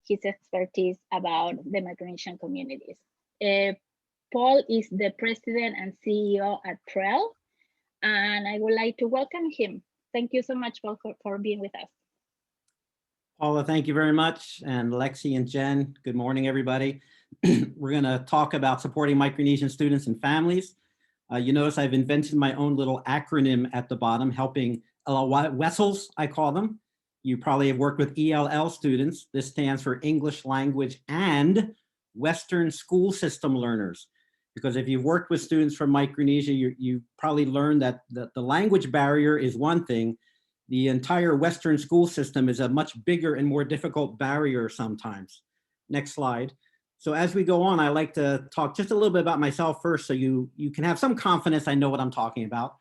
his expertise about the Micronesian communities. Paul is the president and CEO at PREL, and I would like to welcome him. Thank you so much, Paul, for being with us. Paula, thank you very much. And Lexi and Jen, good morning, everybody. We're going to talk about supporting Micronesian students and families. You notice I've invented my own little acronym at the bottom, helping WESLs, I call them. You probably have worked with ELL students. This stands for English Language and Western School System Learners. Because if you've worked with students from Micronesia, you probably learned that the language barrier is one thing. The entire Western school system is a much bigger and more difficult barrier sometimes. Next slide. So as we go on, I like to talk just a little bit about myself first so you can have some confidence I know what I'm talking about.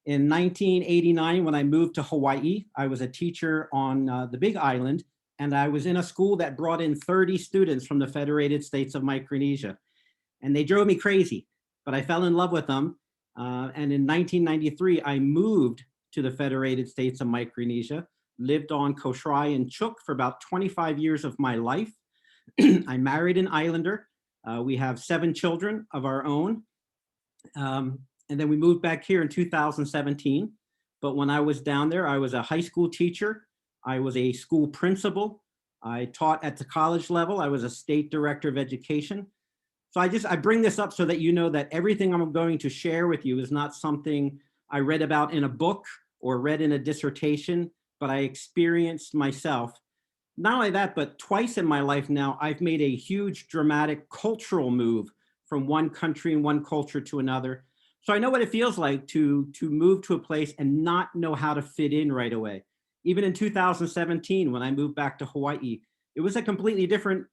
In 1989, when I moved to Hawaii, I was a teacher on the Big Island, and I was in a school that brought in 30 students from the Federated States of Micronesia. And they drove me crazy, but I fell in love with them. And in 1993, I moved to the Federated States of Micronesia, lived on Koshrai and Chuuk for about 25 years of my life. I married an islander. We have 7 children of our own. And then we moved back here in 2017. But when I was down there, I was a high school teacher. I was a school principal. I taught at the college level. I was a state director of education. So I bring this up so that you know that everything I'm going to share with you is not something I read about in a book or read in a dissertation, but I experienced myself. Not only that, but twice in my life now, I've made a huge dramatic cultural move from one country and one culture to another. So I know what it feels like to move to a place and not know how to fit in right away. Even in 2017, when I moved back to Hawaii, it was a completely different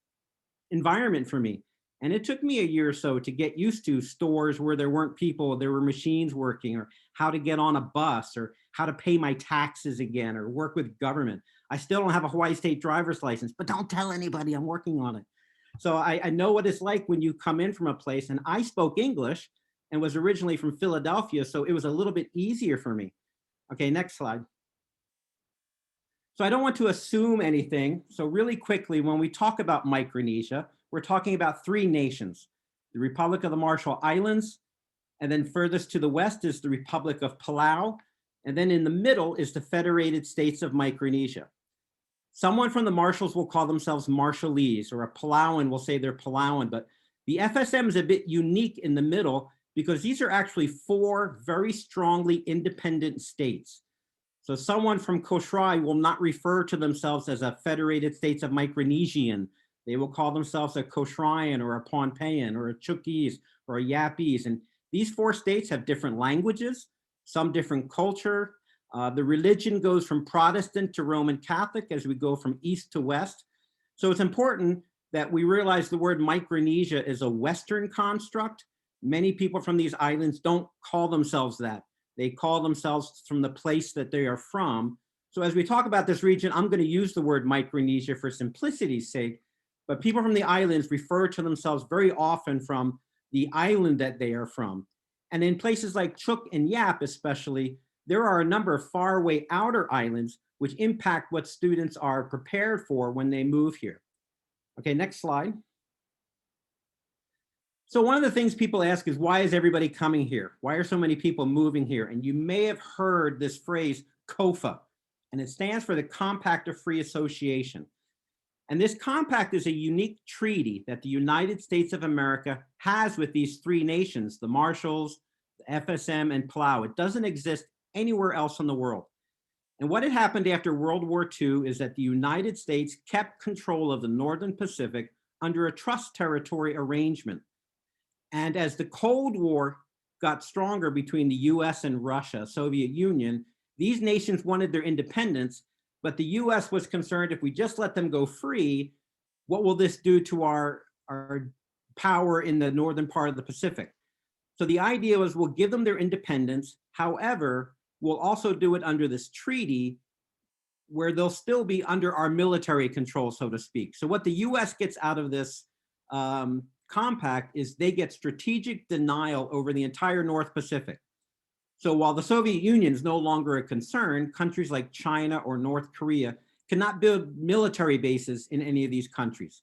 environment for me. And it took me a year or so to get used to stores where there weren't people, there were machines working, or how to get on a bus, or how to pay my taxes again, or work with government. I still don't have a Hawaii State driver's license, but don't tell anybody, I'm working on it. So I know what it's like when you come in from a place, and I spoke English and was originally from Philadelphia, so it was a little bit easier for me. Okay, next slide. So I don't want to assume anything. So really quickly, when we talk about Micronesia, we're talking about 3 nations: the Republic of the Marshall Islands, and then furthest to the west is the Republic of Palau, and then in the middle is the Federated States of Micronesia. Someone from the Marshalls will call themselves Marshallese, or a Palauan will say they're Palauan, but the FSM is a bit unique in the middle because these are actually 4 very strongly independent states. So someone from Koshrai will not refer to themselves as a Federated States of Micronesian. They will call themselves a Koshraian or a Pohnpeian or a Chuukese or a Yapese. And these 4 states have different languages, some different culture. The religion goes from Protestant to Roman Catholic as we go from east to west. So it's important that we realize the word Micronesia is a Western construct. Many people from these islands don't call themselves that. They call themselves from the place that they are from. So as we talk about this region, I'm going to use the word Micronesia for simplicity's sake, but people from the islands refer to themselves very often from the island that they are from. And in places like Chuuk and Yap especially, there are a number of faraway outer islands which impact what students are prepared for when they move here. Okay, next slide. So one of the things people ask is, why is everybody coming here? Why are so many people moving here? And you may have heard this phrase, COFA, and it stands for the Compact of Free Association. And this compact is a unique treaty that the United States of America has with these 3 nations, the Marshalls, the FSM, and Palau. It doesn't exist anywhere else in the world. And what had happened after World War II is that the United States kept control of the Northern Pacific under a trust territory arrangement. And as the Cold War got stronger between the US and Russia, Soviet Union, these nations wanted their independence, but the US was concerned if we just let them go free, what will this do to our power in the northern part of the Pacific? So the idea was, we'll give them their independence. However, we'll also do it under this treaty where they'll still be under our military control, so to speak. So what the US gets out of this compact is they get strategic denial over the entire North Pacific. So while the Soviet Union is no longer a concern, countries like China or North Korea cannot build military bases in any of these countries.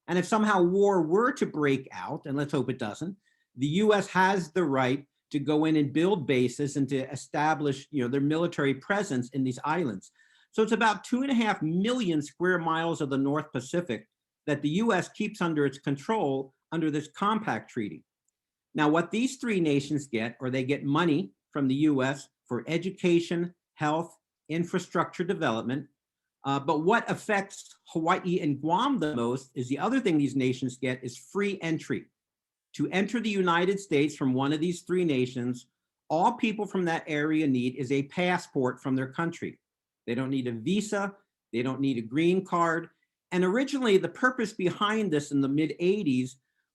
And if somehow war were to break out, and let's hope it doesn't, the US has the right to go in and build bases and to establish, their military presence in these islands. So it's about 2.5 million square miles of the North Pacific that the US keeps under its control under this compact treaty. Now, what these three nations get, or they get money from the US for education, health, infrastructure development. But what affects Hawaii and Guam the most is the other thing these nations get is free entry. To enter the United States from one of these three nations, all people from that area need is a passport from their country. They don't need a visa, they don't need a green card. And originally, the purpose behind this in the mid-'80s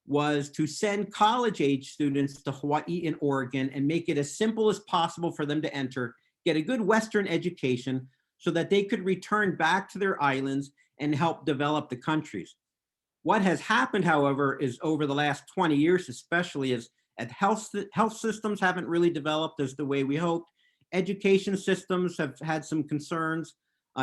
was to send college-age students to Hawaii and Oregon and make it as simple as possible for them to enter, get a good Western education so that they could return back to their islands and help develop the countries. What has happened, however, is over the last 20 years, especially as health systems haven't really developed as the way we hoped. Education systems have had some concerns.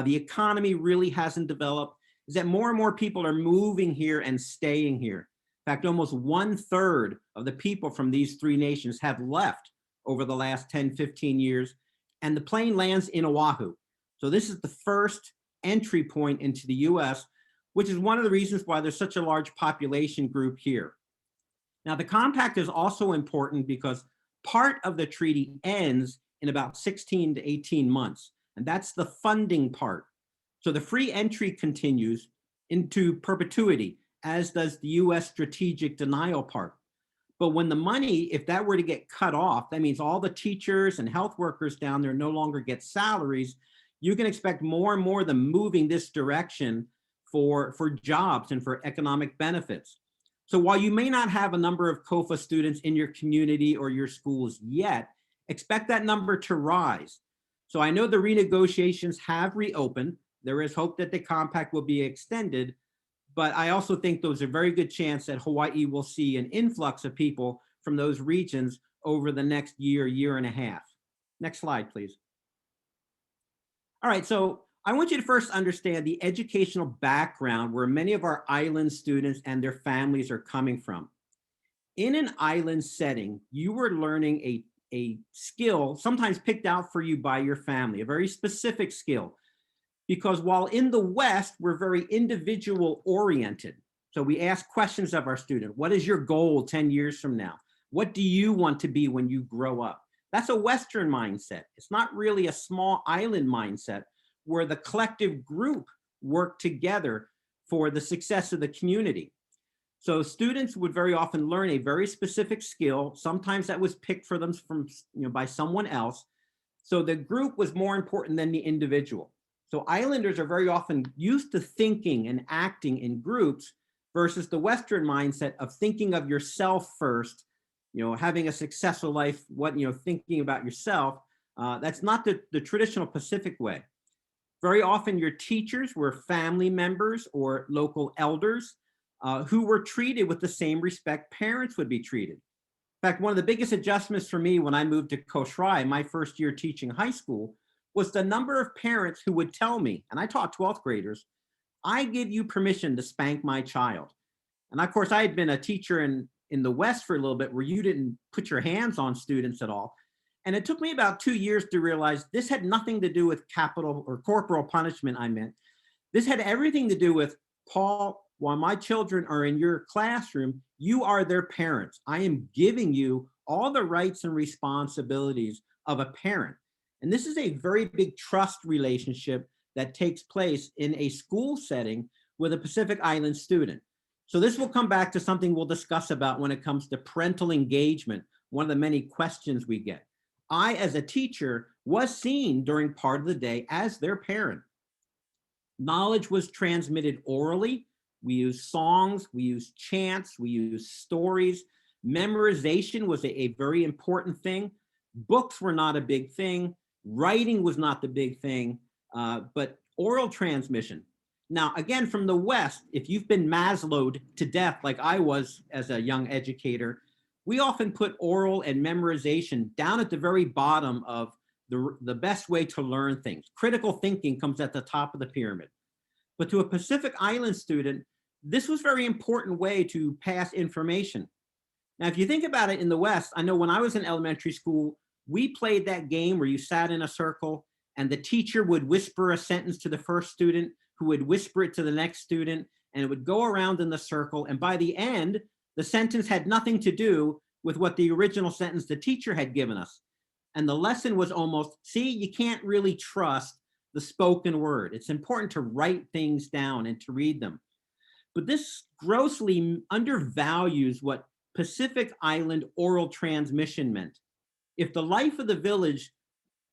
The economy really hasn't developed. Is that more and more people are moving here and staying here. In fact, almost 1/3 of the people from these three nations have left over the last 10, 15 years, and the plane lands in Oahu. So this is the first entry point into the US, which is one of the reasons why there's such a large population group here. Now, the compact is also important because part of the treaty ends in about 16 to 18 months, and that's the funding part. So the free entry continues into perpetuity, as does the US strategic denial part. But when the money, if that were to get cut off, that means all the teachers and health workers down there no longer get salaries. You can expect more and more of them moving this direction for jobs and for economic benefits. So while you may not have a number of COFA students in your community or your schools yet, expect that number to rise. So I know the renegotiations have reopened. There is hope that the compact will be extended, but I also think there's a very good chance that Hawaii will see an influx of people from those regions over the next year, year and a half. Next slide, please. All right, so I want you to first understand the educational background where many of our island students and their families are coming from. In an island setting, you were learning a skill, sometimes picked out for you by your family, a very specific skill. Because while in the West, we're very individual oriented. So we ask questions of our student. What is your goal 10 years from now? What do you want to be when you grow up? That's a Western mindset. It's not really a small island mindset where the collective group work together for the success of the community. So students would very often learn a very specific skill. Sometimes that was picked for them from, by someone else. So the group was more important than the individual. So islanders are very often used to thinking and acting in groups versus the Western mindset of thinking of yourself first, having a successful life, thinking about yourself. That's not the traditional Pacific way. Very often your teachers were family members or local elders who were treated with the same respect parents would be treated. In fact, one of the biggest adjustments for me when I moved to Koshrai, my first year teaching high school, was the number of parents who would tell me, and I taught 12th graders, I give you permission to spank my child. And of course, I had been a teacher in the West for a little bit where you didn't put your hands on students at all. And it took me about 2 years to realize this had nothing to do with capital or corporal punishment, I meant. This had everything to do with, Paul, while my children are in your classroom, you are their parents. I am giving you all the rights and responsibilities of a parent. And this is a very big trust relationship that takes place in a school setting with a Pacific Island student. So this will come back to something we'll discuss about when it comes to parental engagement, one of the many questions we get. I, as a teacher, was seen during part of the day as their parent. Knowledge was transmitted orally. We used songs, we used chants, we used stories. Memorization was a very important thing. Books were not a big thing. Writing was not the big thing, but oral transmission. Now, again, from the West, if you've been Maslow'd to death like I was as a young educator, we often put oral and memorization down at the very bottom of the best way to learn things. Critical thinking comes at the top of the pyramid. But to a Pacific Island student, this was a very important way to pass information. Now, if you think about it in the West, I know when I was in elementary school, we played that game where you sat in a circle and the teacher would whisper a sentence to the first student, who would whisper it to the next student, and it would go around in the circle. And by the end, the sentence had nothing to do with what the original sentence the teacher had given us. And the lesson was almost, see, you can't really trust the spoken word. It's important to write things down and to read them. But this grossly undervalues what Pacific Island oral transmission meant. If the life of the village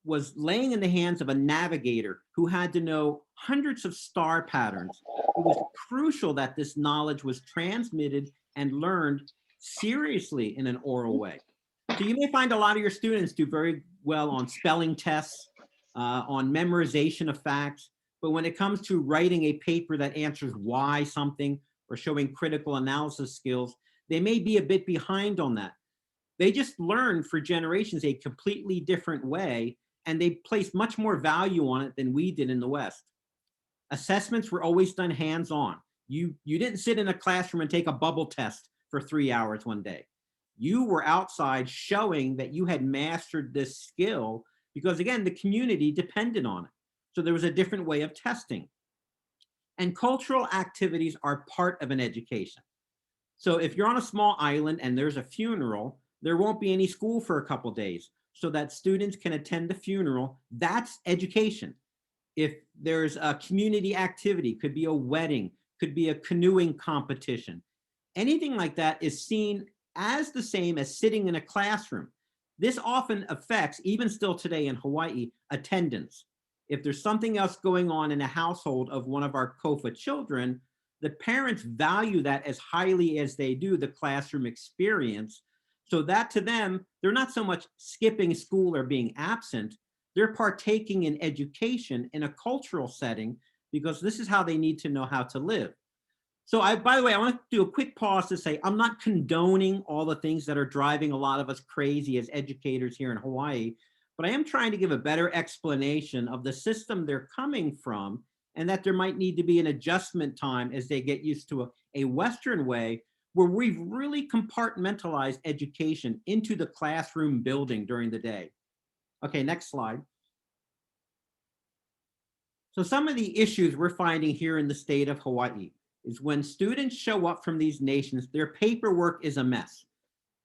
was laying in the hands of a navigator who had to know hundreds of star patterns, it was crucial that this knowledge was transmitted and learned seriously in an oral way. So you may find a lot of your students do very well on spelling tests, on memorization of facts, but when it comes to writing a paper that answers why something or showing critical analysis skills, they may be a bit behind on that. They just learned for generations a completely different way, and they placed much more value on it than we did in the West. Assessments were always done hands-on. You didn't sit in a classroom and take a bubble test for 3 hours one day. You were outside showing that you had mastered this skill because, again, the community depended on it. So there was a different way of testing. And cultural activities are part of an education. So if you're on a small island and there's a funeral, there won't be any school for a couple days so that students can attend the funeral. That's education. If there's a community activity, could be a wedding, could be a canoeing competition, anything like that is seen as the same as sitting in a classroom. This often affects, even still today in Hawaii, attendance. If there's something else going on in a household of one of our COFA children, the parents value that as highly as they do the classroom experience. So that to them, they're not so much skipping school or being absent, they're partaking in education in a cultural setting because this is how they need to know how to live. So by the way, I want to do a quick pause to say, I'm not condoning all the things that are driving a lot of us crazy as educators here in Hawaii, but I am trying to give a better explanation of the system they're coming from and that there might need to be an adjustment time as they get used to a Western way where we've really compartmentalized education into the classroom building during the day. Okay, next slide. So some of the issues we're finding here in the state of Hawaii is when students show up from these nations, their paperwork is a mess.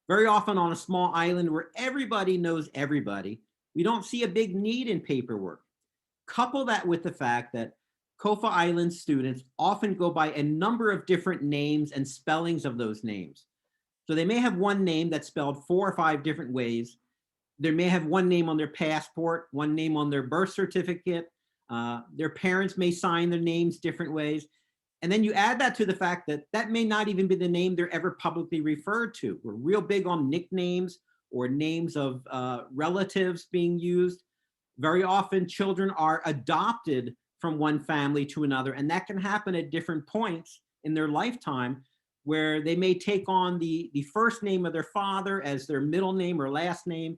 Very often on a small island where everybody knows everybody, we don't see a big need in paperwork. Couple that with the fact that Kofa Island students often go by a number of different names and spellings of those names. So they may have one name that's spelled 4 or 5 different ways. They may have one name on their passport, one name on their birth certificate. Their parents may sign their names different ways. And then you add that to the fact that that may not even be the name they're ever publicly referred to. We're real big on nicknames or names of relatives being used. Very often children are adopted from one family to another, and that can happen at different points in their lifetime where they may take on the first name of their father as their middle name or last name.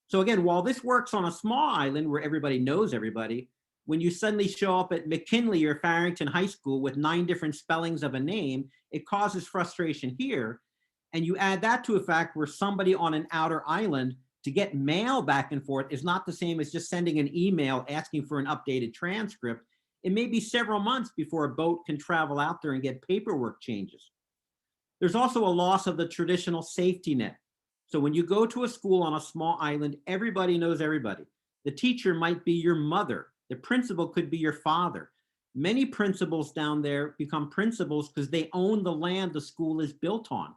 So again, while this works on a small island where everybody knows everybody, when you suddenly show up at McKinley or Farrington High School with 9 different spellings of a name, it causes frustration here. And you add that to a fact where somebody on an outer island to get mail back and forth is not the same as just sending an email asking for an updated transcript. It may be several months before a boat can travel out there and get paperwork changes. There's also a loss of the traditional safety net. So when you go to a school on a small island, everybody knows everybody. The teacher might be your mother. The principal could be your father. Many principals down there become principals because they own the land the school is built on.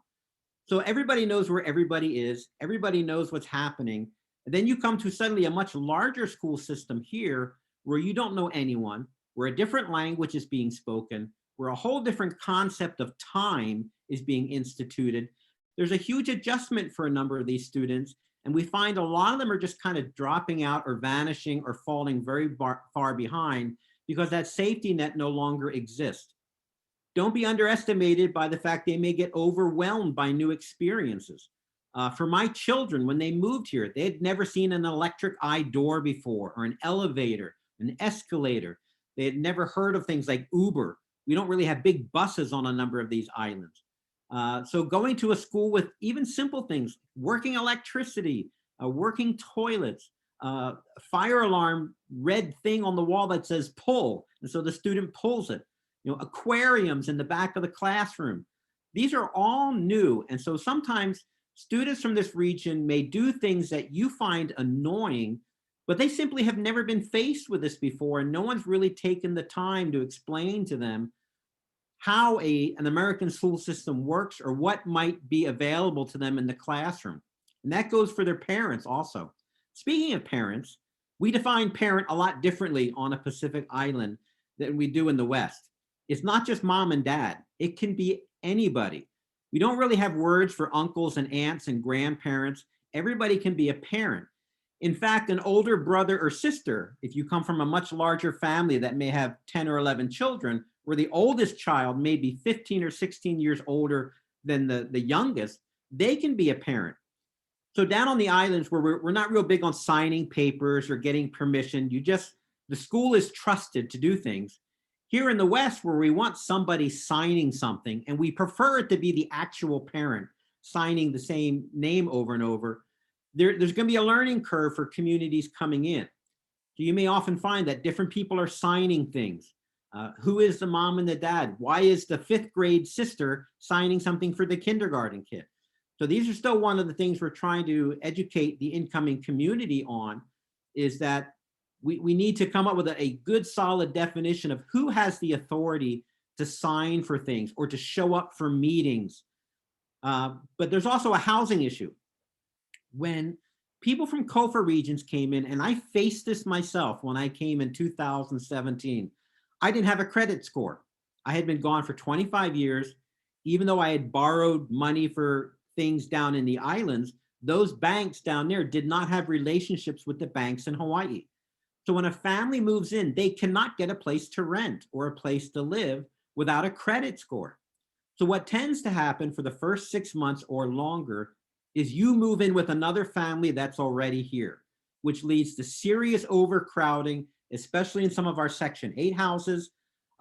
So everybody knows where everybody is. Everybody knows what's happening. And then you come to suddenly a much larger school system here where you don't know anyone, where a different language is being spoken, where a whole different concept of time is being instituted. There's a huge adjustment for a number of these students. And we find a lot of them are just kind of dropping out or vanishing or falling very far behind because that safety net no longer exists. Don't be underestimated by the fact they may get overwhelmed by new experiences. For my children, when they moved here, they had never seen an electric eye door before or an elevator, an escalator. They had never heard of things like Uber. We don't really have big buses on a number of these islands. So going to a school with even simple things, working electricity, working toilets, fire alarm red thing on the wall that says pull, and so the student pulls it. Aquariums in the back of the classroom. These are all new, and so sometimes students from this region may do things that you find annoying, but they simply have never been faced with this before, and no one's really taken the time to explain to them how an American school system works or what might be available to them in the classroom. And that goes for their parents also. Speaking of parents, we define parent a lot differently on a Pacific island than we do in the West. It's not just mom and dad. It can be anybody. We don't really have words for uncles and aunts and grandparents. Everybody can be a parent. In fact, an older brother or sister, if you come from a much larger family that may have 10 or 11 children, where the oldest child may be 15 or 16 years older than the youngest, they can be a parent. So down on the islands where we're not real big on signing papers or getting permission, the school is trusted to do things. Here in the West, where we want somebody signing something, and we prefer it to be the actual parent signing the same name over and over, there's going to be a learning curve for communities coming in. So you may often find that different people are signing things. Who is the mom and the dad? Why is the 5th grade sister signing something for the kindergarten kid? So these are still one of the things we're trying to educate the incoming community on, is that we need to come up with a good solid definition of who has the authority to sign for things or to show up for meetings. But there's also a housing issue. When people from COFA regions came in, and I faced this myself when I came in 2017, I didn't have a credit score. I had been gone for 25 years. Even though I had borrowed money for things down in the islands, those banks down there did not have relationships with the banks in Hawaii. So when a family moves in, they cannot get a place to rent or a place to live without a credit score. So what tends to happen for the first 6 months or longer is you move in with another family that's already here, which leads to serious overcrowding, especially in some of our Section 8 houses.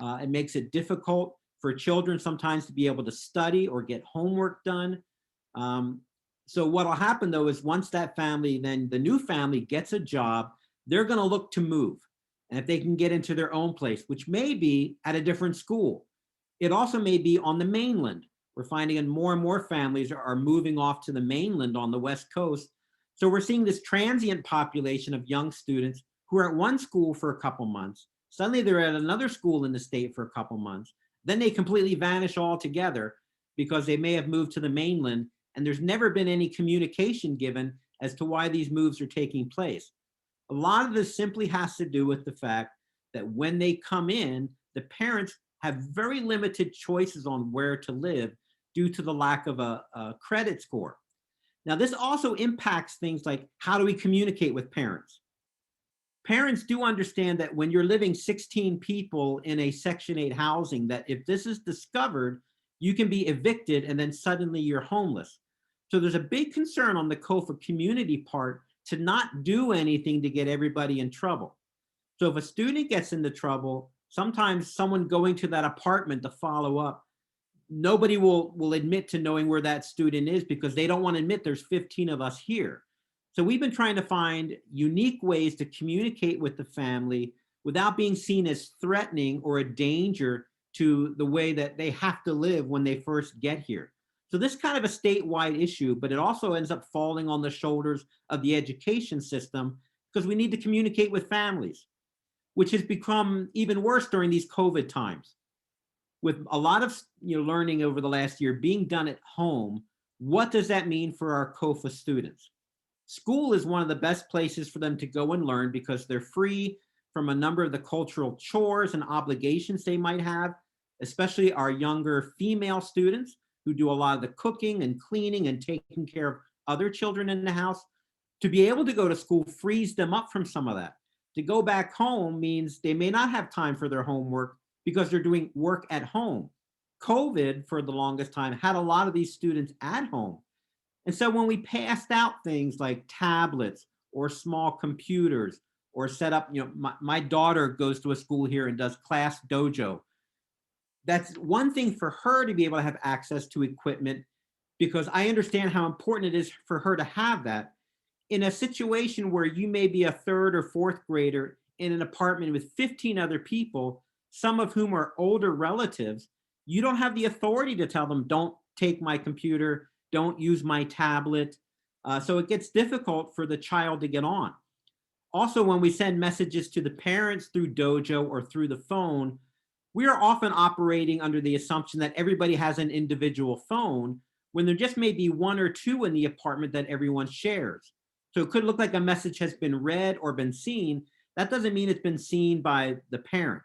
It makes it difficult for children sometimes to be able to study or get homework done. So what will happen though is once that family, then the new family gets a job, they're going to look to move. And if they can get into their own place, which may be at a different school, it also may be on the mainland. We're finding that more and more families are moving off to the mainland on the West Coast. So we're seeing this transient population of young students who are at one school for a couple months. Suddenly they're at another school in the state for a couple months. Then they completely vanish altogether because they may have moved to the mainland, and there's never been any communication given as to why these moves are taking place. A lot of this simply has to do with the fact that when they come in, the parents have very limited choices on where to live due to the lack of a credit score. Now, this also impacts things like, how do we communicate with parents? Parents do understand that when you're living 16 people in a Section 8 housing, that if this is discovered, you can be evicted and then suddenly you're homeless. So there's a big concern on the COFA community part to not do anything to get everybody in trouble. So if a student gets into trouble, sometimes someone going to that apartment to follow up, nobody will admit to knowing where that student is because they don't want to admit there's 15 of us here. So we've been trying to find unique ways to communicate with the family without being seen as threatening or a danger to the way that they have to live when they first get here. So this is kind of a statewide issue, but it also ends up falling on the shoulders of the education system because we need to communicate with families, which has become even worse during these COVID times. With a lot of learning over the last year being done at home, what does that mean for our COFA students? School is one of the best places for them to go and learn because they're free from a number of the cultural chores and obligations they might have, especially our younger female students who do a lot of the cooking and cleaning and taking care of other children in the house. To be able to go to school frees them up from some of that. To go back home means they may not have time for their homework because they're doing work at home. COVID, for the longest time, had a lot of these students at home. And so when we passed out things like tablets or small computers or set up, my daughter goes to a school here and does class dojo. That's one thing for her to be able to have access to equipment, because I understand how important it is for her to have that. In a situation where you may be a third or fourth grader in an apartment with 15 other people, some of whom are older relatives, you don't have the authority to tell them, don't take my computer, don't use my tablet. So it gets difficult for the child to get on. Also, when we send messages to the parents through Dojo or through the phone, we are often operating under the assumption that everybody has an individual phone, when there just may be one or two in the apartment that everyone shares. So it could look like a message has been read or been seen. That doesn't mean it's been seen by the parent.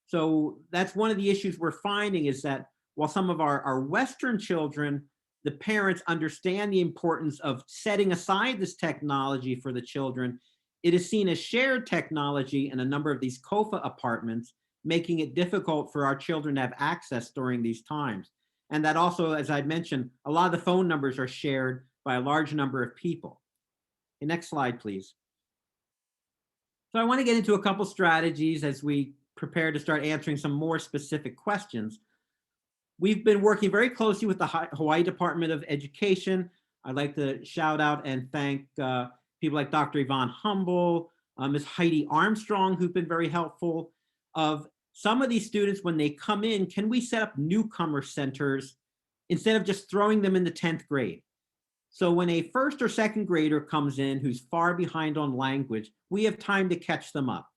So that's one of the issues we're finding, is that while some of our Western children, the parents understand the importance of setting aside this technology for the children, it is seen as shared technology in a number of these COFA apartments, making it difficult for our children to have access during these times. And that also, as I mentioned, a lot of the phone numbers are shared by a large number of people. Okay, next slide, please. So I want to get into a couple strategies as we prepare to start answering some more specific questions. We've been working very closely with the Hawaii Department of Education. I'd like to shout out and thank people like Dr. Yvonne Humble, Ms. Heidi Armstrong, who've been very helpful. Of some of these students, when they come in, can we set up newcomer centers instead of just throwing them in the 10th grade? So when a first or second grader comes in who's far behind on language, we have time to catch them up.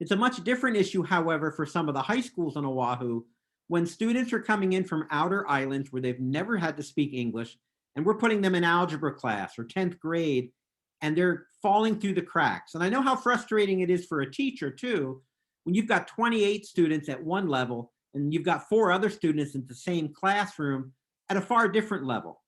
It's a much different issue, however, for some of the high schools on Oahu, when students are coming in from outer islands where they've never had to speak English, and we're putting them in algebra class or 10th grade, and they're falling through the cracks. And I know how frustrating it is for a teacher too, when you've got 28 students at one level and you've got 4 other students in the same classroom at a far different level.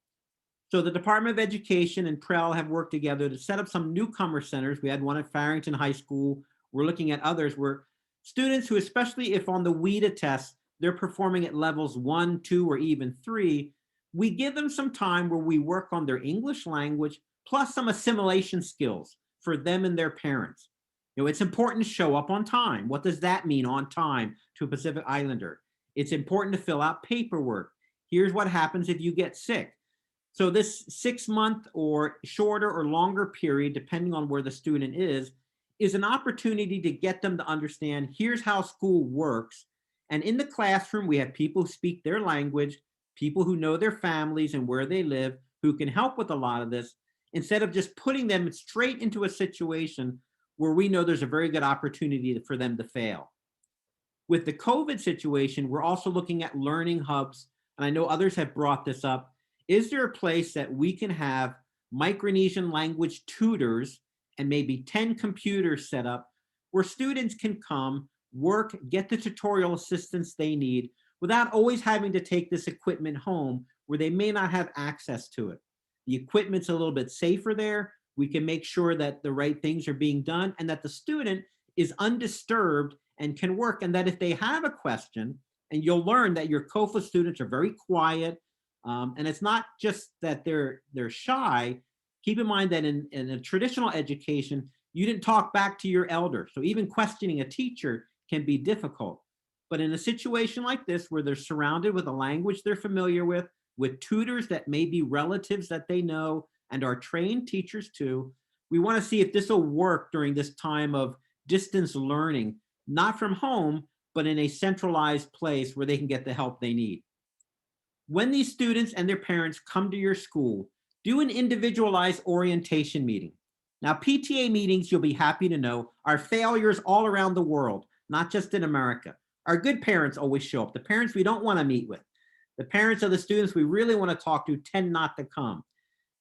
So the Department of Education and PREL have worked together to set up some newcomer centers. We had one at Farrington High School. We're looking at others where students who, especially if on the WIDA test, they're performing at levels 1, 2, or even 3, we give them some time where we work on their English language plus some assimilation skills for them and their parents. It's important to show up on time. What does that mean, on time, to a Pacific Islander? It's important to fill out paperwork. Here's what happens if you get sick. So this 6-month or shorter or longer period, depending on where the student is an opportunity to get them to understand, here's how school works. And in the classroom, we have people who speak their language, people who know their families and where they live, who can help with a lot of this, instead of just putting them straight into a situation where we know there's a very good opportunity for them to fail. With the COVID situation, we're also looking at learning hubs, and I know others have brought this up. Is there a place that we can have Micronesian language tutors and maybe 10 computers set up where students can come, work, get the tutorial assistance they need without always having to take this equipment home where they may not have access to it? The equipment's a little bit safer there. We can make sure that the right things are being done and that the student is undisturbed and can work. And that if they have a question, and you'll learn that your COFA students are very quiet, and it's not just that they're shy. Keep in mind that in a traditional education, you didn't talk back to your elder. So even questioning a teacher can be difficult. But in a situation like this, where they're surrounded with a language they're familiar with tutors that may be relatives that they know and are trained teachers too, we want to see if this will work during this time of distance learning, not from home, but in a centralized place where they can get the help they need. When these students and their parents come to your school, do an individualized orientation meeting. Now, PTA meetings, you'll be happy to know, are failures all around the world, not just in America. Our good parents always show up. The parents we don't want to meet with, the parents of the students we really want to talk to, tend not to come.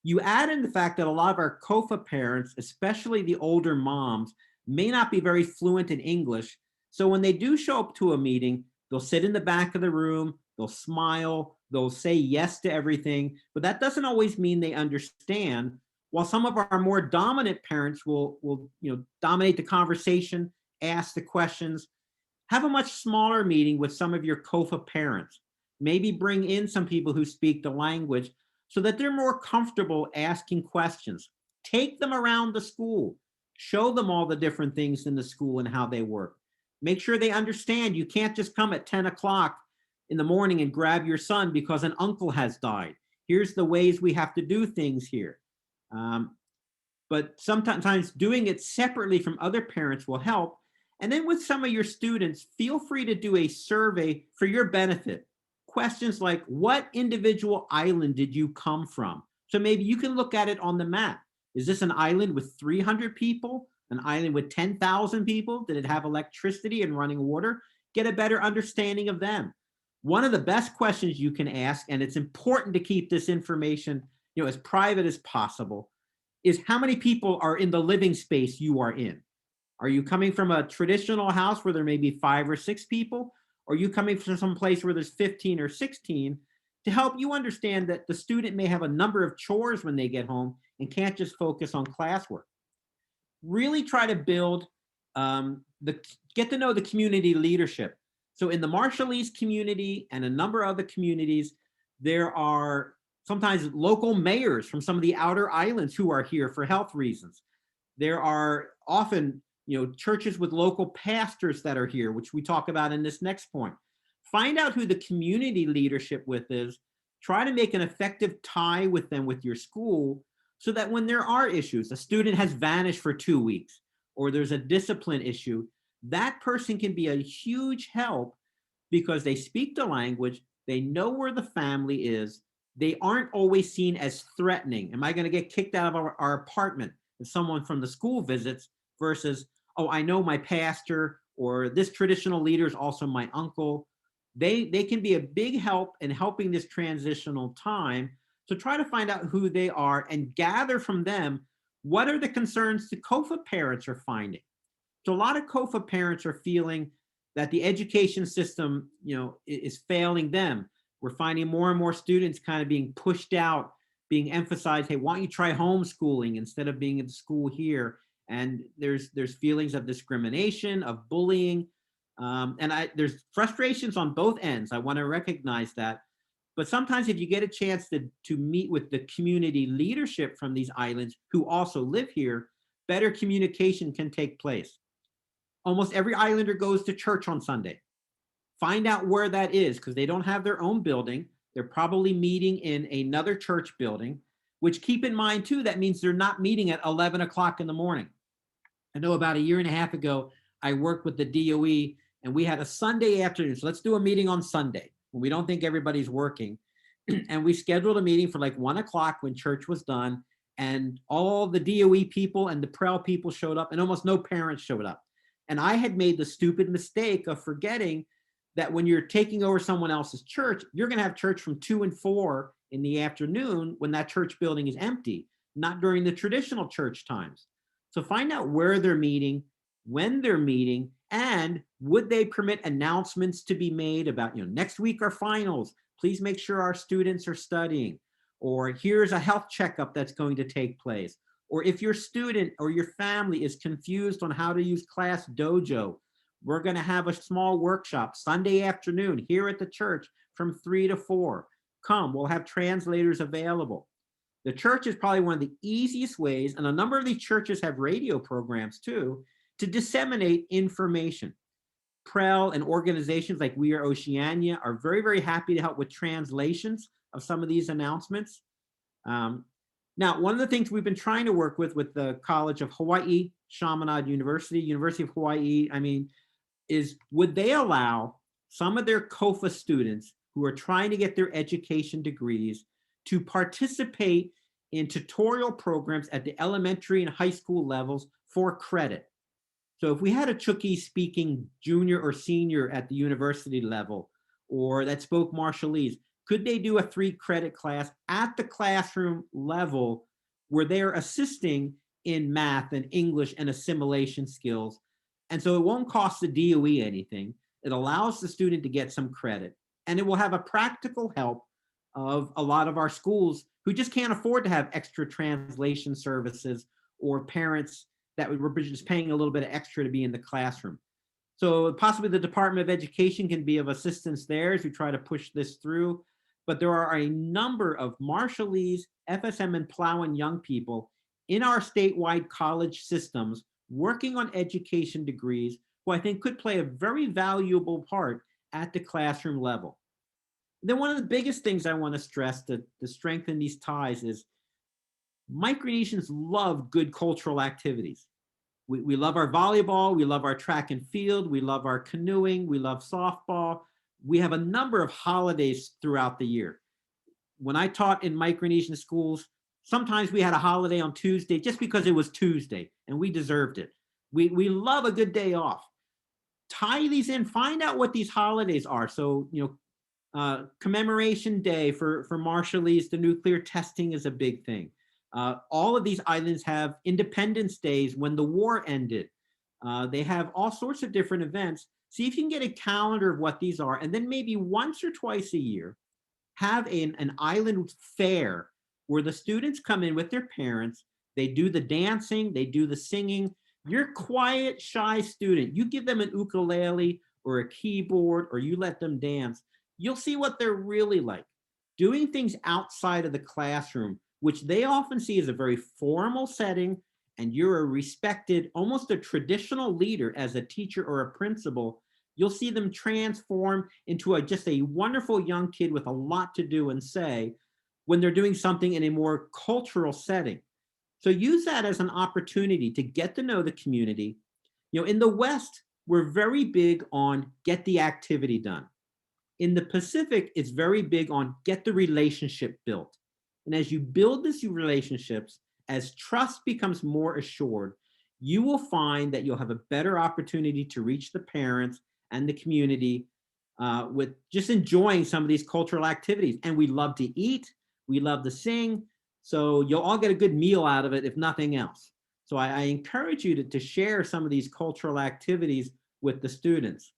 You add in the fact that a lot of our COFA parents, especially the older moms, may not be very fluent in English. So when they do show up to a meeting, they'll sit in the back of the room, they'll smile, they'll say yes to everything, but that doesn't always mean they understand. While some of our more dominant parents will dominate the conversation, ask the questions, have a much smaller meeting with some of your COFA parents. Maybe bring in some people who speak the language so that they're more comfortable asking questions. Take them around the school. Show them all the different things in the school and how they work. Make sure they understand you can't just come at 10 o'clock in the morning and grab your son because an uncle has died. Here's the ways we have to do things here. But sometimes doing it separately from other parents will help. And then with some of your students, feel free to do a survey for your benefit. Questions like, what individual island did you come from? So maybe you can look at it on the map. Is this an island with 300 people? An island with 10,000 people? Did it have electricity and running water? Get a better understanding of them. One of the best questions you can ask, and it's important to keep this information, as private as possible, is how many people are in the living space you are in? Are you coming from a traditional house where there may be 5 or 6 people? Or are you coming from some place where there's 15 or 16? To help you understand that the student may have a number of chores when they get home and can't just focus on classwork. Really try to build, get to know the community leadership. So in the Marshallese community and a number of other communities, there are sometimes local mayors from some of the outer islands who are here for health reasons. There are often, churches with local pastors that are here, which we talk about in this next point. Find out who the community leadership with is. Try to make an effective tie with them with your school so that when there are issues, a student has vanished for 2 weeks, or there's a discipline issue, that person can be a huge help because they speak the language, they know where the family is, they aren't always seen as threatening. Am I going to get kicked out of our apartment if someone from the school visits versus, oh, I know my pastor or this traditional leader is also my uncle. They can be a big help in helping this transitional time. So try to find out who they are and gather from them what are the concerns the COFA parents are finding. So a lot of COFA parents are feeling that the education system, is failing them. We're finding more and more students kind of being pushed out, being emphasized, hey, why don't you try homeschooling instead of being in school here? And there's feelings of discrimination, of bullying, and there's frustrations on both ends. I want to recognize that. But sometimes if you get a chance to meet with the community leadership from these islands who also live here, better communication can take place. Almost every islander goes to church on Sunday. Find out where that is because they don't have their own building. They're probably meeting in another church building, which keep in mind too, that means they're not meeting at 11 o'clock in the morning. I know about a year and a half ago, I worked with the DOE and we had a Sunday afternoon. So let's do a meeting on Sunday when we don't think everybody's working. And we scheduled a meeting for like 1 o'clock when church was done. And all the DOE people and the PREL people showed up and almost no parents showed up. And I had made the stupid mistake of forgetting that when you're taking over someone else's church, you're going to have church from 2 and 4 in the afternoon when that church building is empty, not during the traditional church times. So find out where they're meeting, when they're meeting, and would they permit announcements to be made about, next week are finals. Please make sure our students are studying. Or here's a health checkup that's going to take place. Or if your student or your family is confused on how to use Class Dojo, we're going to have a small workshop Sunday afternoon here at the church from 3 to 4. Come, we'll have translators available. The church is probably one of the easiest ways, and a number of these churches have radio programs too, to disseminate information. PREL and organizations like We Are Oceania are very, very happy to help with translations of some of these announcements. Now, one of the things we've been trying to work with the College of Hawaii, Chaminade University, University of Hawaii, is would they allow some of their COFA students who are trying to get their education degrees to participate in tutorial programs at the elementary and high school levels for credit. So if we had a Chukchi speaking junior or senior at the university level, or that spoke Marshallese, could they do a 3-credit class at the classroom level where they're assisting in math and English and assimilation skills? And so it won't cost the DOE anything. It allows the student to get some credit, and it will have a practical help of a lot of our schools who just can't afford to have extra translation services or parents that were just paying a little bit of extra to be in the classroom. So possibly the Department of Education can be of assistance there as we try to push this through. But there are a number of Marshallese, FSM, and Plow and young people in our statewide college systems working on education degrees, who I think could play a very valuable part at the classroom level. Then one of the biggest things I want to stress to strengthen these ties is Micronesians love good cultural activities. We love our volleyball, we love our track and field, we love our canoeing, we love softball. We have a number of holidays throughout the year. When I taught in Micronesian schools, sometimes we had a holiday on Tuesday just because it was Tuesday and we deserved it. We love a good day off. Tie these in, find out what these holidays are. So, Commemoration Day for Marshallese, the nuclear testing is a big thing. All of these islands have Independence Days when the war ended. They have all sorts of different events. See if you can get a calendar of what these are, and then maybe once or twice a year, have an island fair where the students come in with their parents. They do the dancing, they do the singing. You're quiet, shy student. You give them an ukulele or a keyboard, or you let them dance. You'll see what they're really like. Doing things outside of the classroom, which they often see as a very formal setting, and you're a respected, almost a traditional leader as a teacher or a principal, you'll see them transform into just a wonderful young kid with a lot to do and say when they're doing something in a more cultural setting. So use that as an opportunity to get to know the community. In the West, we're very big on get the activity done. In the Pacific, it's very big on get the relationship built. And as you build these relationships, as trust becomes more assured, you will find that you'll have a better opportunity to reach the parents and the community with just enjoying some of these cultural activities. And we love to eat, we love to sing, so you'll all get a good meal out of it, if nothing else. So I encourage you to share some of these cultural activities with the students.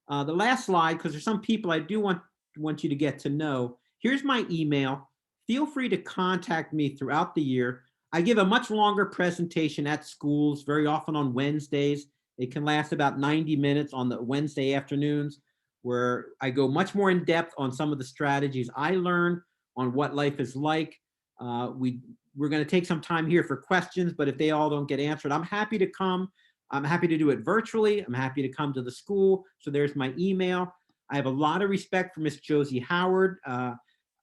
The last slide, because there's some people I do want you to get to know. Here's my email. Feel free to contact me throughout the year. I give a much longer presentation at schools, very often on Wednesdays. It can last about 90 minutes on the Wednesday afternoons, where I go much more in depth on some of the strategies I learned on what life is like. We're going to take some time here for questions, but if they all don't get answered, I'm happy to come. I'm happy to do it virtually. I'm happy to come to the school. So there's my email. I have a lot of respect for Miss Josie Howard.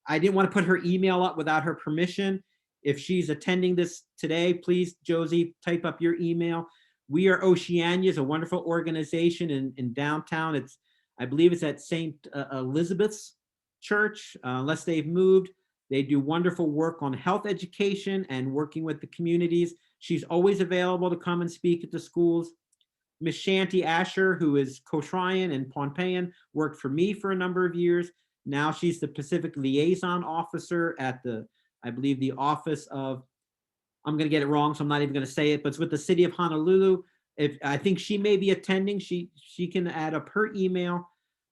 I didn't want to put her email up without her permission. If she's attending this today, please, Josie, type up your email. We Are Oceania is a wonderful organization in downtown. I believe it's at St. Elizabeth's Church, unless they've moved. They do wonderful work on health education and working with the communities. She's always available to come and speak at the schools. Miss Shanti Asher, who is Cotrian and Pohnpeian, worked for me for a number of years. Now she's the Pacific Liaison Officer at I believe the office of, I'm going to get it wrong, so I'm not even going to say it, but it's with the city of Honolulu. I think she may be attending. She can add up her email.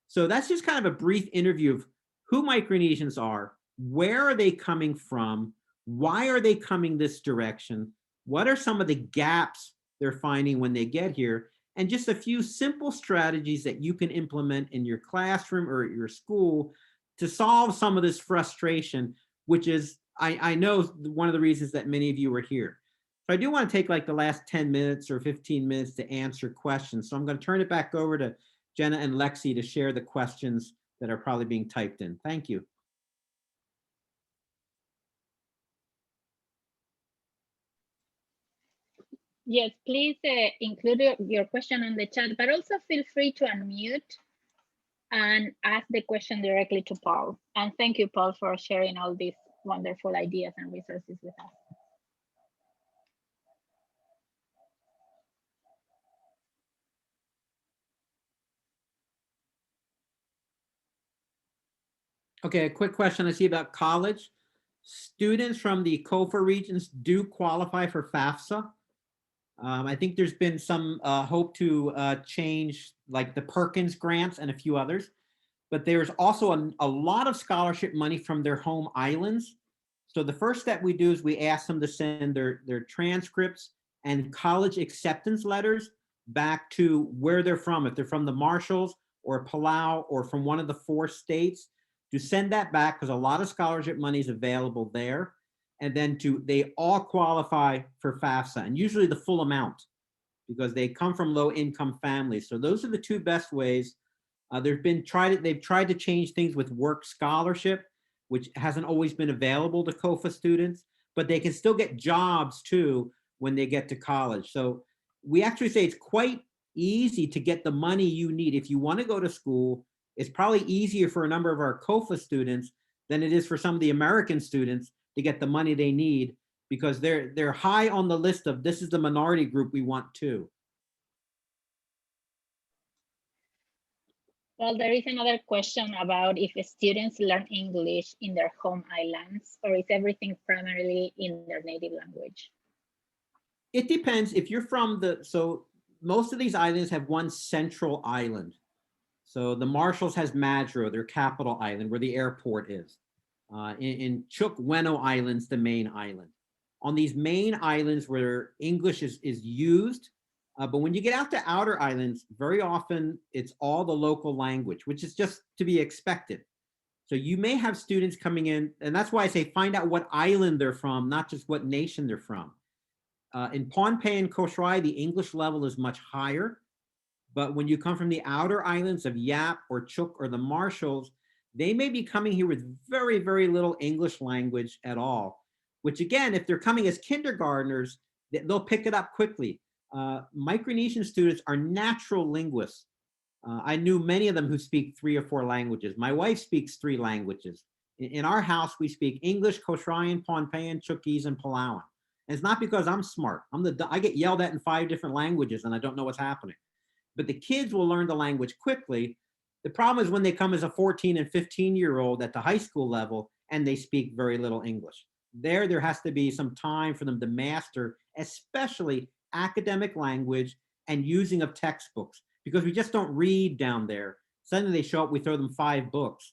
So that's just kind of a brief interview of who Micronesians are, where are they coming from, why are they coming this direction, what are some of the gaps they're finding when they get here, and just a few simple strategies that you can implement in your classroom or at your school to solve some of this frustration, which is, I know, one of the reasons that many of you are here. So I do want to take like the last 10 minutes or 15 minutes to answer questions. So I'm going to turn it back over to Jenna and Lexi to share the questions that are probably being typed in. Thank you. Yes, please include your question in the chat, but also feel free to unmute and ask the question directly to Paul. And thank you, Paul, for sharing all these wonderful ideas and resources with us. Okay, a quick question I see about college. Students from the COFA regions do qualify for FAFSA. I think there's been some hope to change like the Perkins grants and a few others, but there's also a lot of scholarship money from their home islands. So the first step we do is we ask them to send their transcripts and college acceptance letters back to where they're from. If they're from the Marshalls or Palau or from one of the 4 states, to send that back because a lot of scholarship money is available there. And then they all qualify for FAFSA and usually the full amount. because they come from low income families. So those are the two best ways. They've tried to change things with work scholarship, which hasn't always been available to COFA students, but they can still get jobs too when they get to college. So we actually say it's quite easy to get the money you need. If you want to go to school, it's probably easier for a number of our COFA students than it is for some of the American students to get the money they need, because they're high on the list of this is the minority group we want too. Well, there is another question about if students learn English in their home islands, or is everything primarily in their native language? It depends. If you're from so most of these islands have one central island. So the Marshalls has Madro, their capital island, where the airport is. In Chuuk Weno Island's the main island. On these main islands where English is used, but when you get out to outer islands, very often it's all the local language, which is just to be expected. So you may have students coming in, and that's why I say find out what island they're from, not just what nation they're from. In Pohnpei and Koh Samui, the English level is much higher. But when you come from the outer islands of Yap or Chuuk or the Marshalls, they may be coming here with very, very little English language at all, which again, if they're coming as kindergartners, they'll pick it up quickly. Micronesian students are natural linguists. I knew many of them who speak 3 or 4 languages. My wife speaks 3 languages. In our house, we speak English, Kosraean, Pohnpeian, Chuukese, and Palauan. And it's not because I'm smart. I get yelled at in 5 different languages and I don't know what's happening. But the kids will learn the language quickly. The problem is when they come as a 14 and 15-year-old at the high school level and they speak very little English. There has to be some time for them to master, especially academic language and using of textbooks, because we just don't read down there. Suddenly they show up, we throw them 5 books.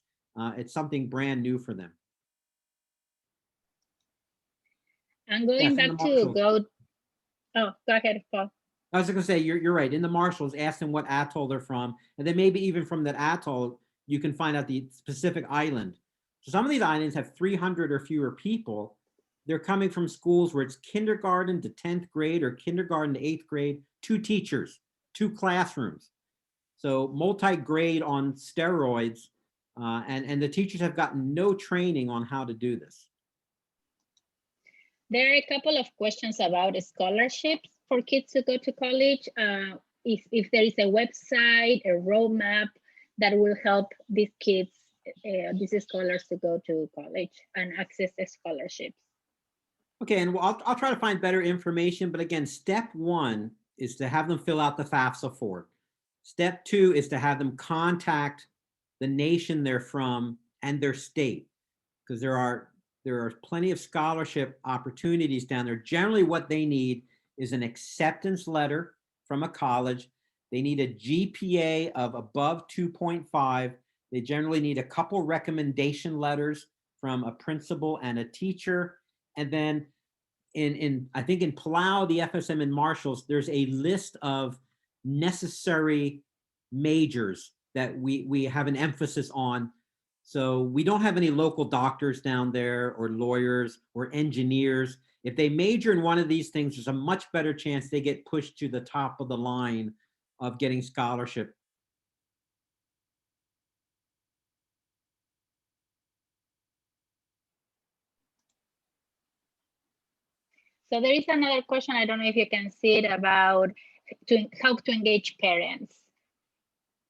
It's something brand new for them. I'm going back to go ahead, Paul. I was going to say, you're right. In the Marshalls, ask them what atoll they're from. And then maybe even from that atoll, you can find out the specific island. So some of these islands have 300 or fewer people. They're coming from schools where it's kindergarten to 10th grade or kindergarten to 8th grade, 2 teachers, 2 classrooms. So multi-grade on steroids. And the teachers have gotten no training on how to do this. There are a couple of questions about scholarships for kids to go to college. If there is a website, a roadmap that will help these kids, these scholars to go to college and access the scholarships. Okay, and I'll try to find better information, but again, step 1 is to have them fill out the FAFSA form. Step 2 is to have them contact the nation they're from and their state, because there are plenty of scholarship opportunities down there. Generally, what they need is an acceptance letter from a college. They need a GPA of above 2.5. They generally need a couple recommendation letters from a principal and a teacher. And then I think in Palau, the FSM and Marshalls, there's a list of necessary majors that we have an emphasis on. So we don't have any local doctors down there or lawyers or engineers. If they major in one of these things, there's a much better chance they get pushed to the top of the line of getting scholarship. So there is another question, I don't know if you can see it, about how to engage parents.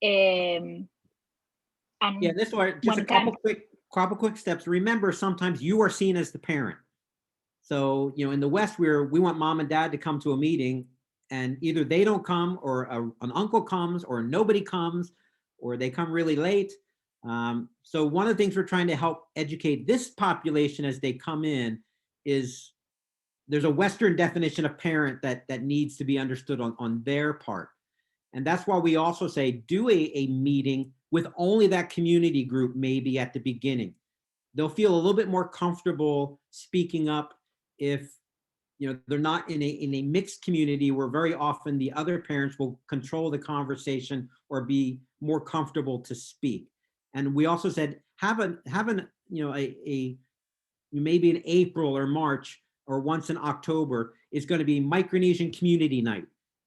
Yeah, this one, just a couple quick steps. Remember, sometimes you are seen as the parent. So, in the West, we want mom and dad to come to a meeting, and either they don't come, or an uncle comes, or nobody comes, or they come really late. So one of the things we're trying to help educate this population as they come in is there's a Western definition of parent that needs to be understood on their part. And that's why we also say do a meeting with only that community group maybe at the beginning. They'll feel a little bit more comfortable speaking up if they're not in a mixed community where very often the other parents will control the conversation or be more comfortable to speak. And we also said have maybe in April or March or once in October is going to be Micronesian Community Night.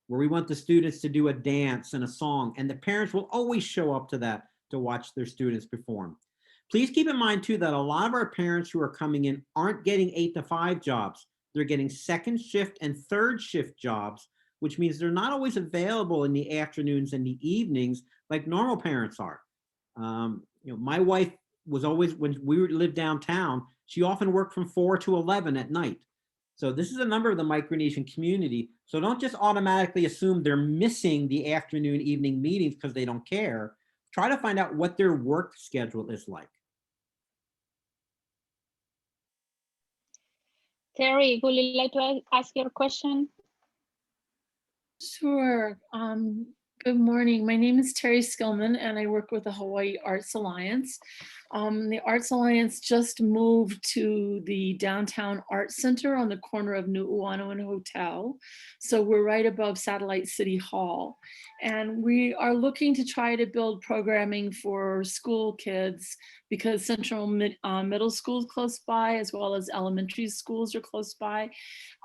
where we want the students to do a dance and a song, and the parents will always show up to that to watch their students perform. Please keep in mind too that a lot of our parents who are coming in aren't getting 8 to 5 jobs. They're getting second shift and third shift jobs, which means they're not always available in the afternoons and the evenings like normal parents are. My wife was always, when we lived downtown, she often worked from 4 to 11 at night. So this is a number of the Micronesian community. So don't just automatically assume they're missing the afternoon, evening meetings because they don't care. Try to find out what their work schedule is like. Terry, would you like to ask your question? Sure. Good morning. My name is Terry Skillman, and I work with the Hawaii Arts Alliance. The Arts Alliance just moved to the Downtown Arts Center on the corner of Nu'uanu and Hotel. So we're right above Satellite City Hall. And we are looking to try to build programming for school kids because Central Middle School is close by, as well as elementary schools are close by.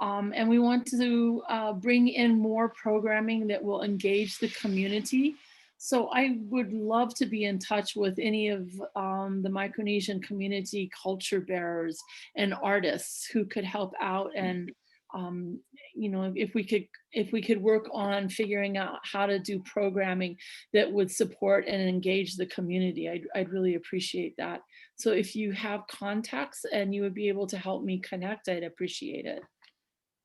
And we want to bring in more programming that will engage the community. So I would love to be in touch with any of the Micronesian community culture bearers and artists who could help out. And if we could work on figuring out how to do programming that would support and engage the community, I'd really appreciate that. So if you have contacts and you would be able to help me connect, I'd appreciate it.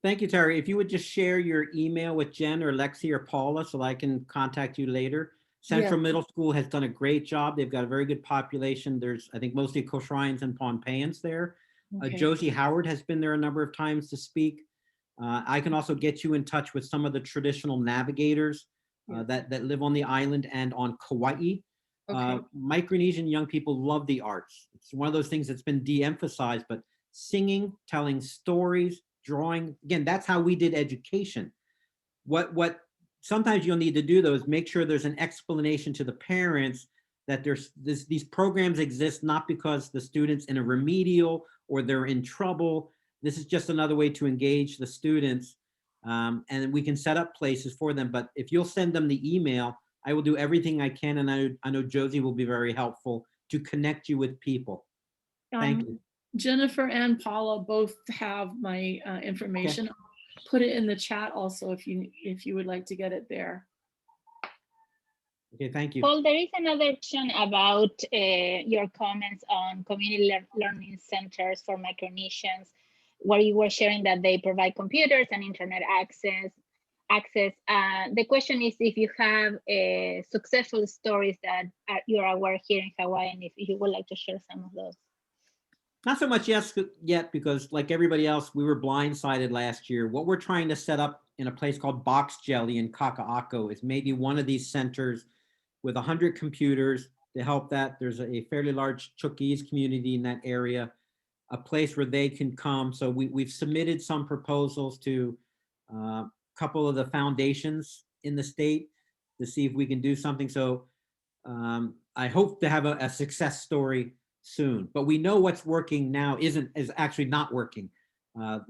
Thank you, Terry. If you would just share your email with Jen or Lexi or Paula so I can contact you later. Central Middle School has done a great job. They've got a very good population. There's, I think, mostly Kosraeans and Pohnpeians there. Okay. Josie Howard has been there a number of times to speak. I can also get you in touch with some of the traditional navigators that live on the island and on Kauai. Okay. Micronesian young people love the arts. It's one of those things that's been de-emphasized, but singing, telling stories, drawing, again, that's how we did education. What sometimes you'll need to do though is make sure there's an explanation to the parents that these programs exist not because the student's in a remedial or they're in trouble. This is just another way to engage the students, and we can set up places for them. But if you'll send them the email, I will do everything I can, and I know Josie will be very helpful to connect you with people. Thank you. Jennifer and Paula both have my information. Okay. I'll put it in the chat also if you would like to get it there. Okay, thank you. Paul, there is another question about your comments on community learning centers for Micronesians, where you were sharing that they provide computers and internet access. The question is if you have successful stories that you're aware here in Hawaii, and if you would like to share some of those. Not so much yet, because like everybody else, we were blindsided last year. What we're trying to set up in a place called Box Jelly in Kaka'ako is maybe one of these centers with 100 computers to help that. There's a fairly large Chukis community in that area, a place where they can come. So we've submitted some proposals to a couple of the foundations in the state to see if we can do something. So I hope to have a success story soon, but we know what's working now is actually not working.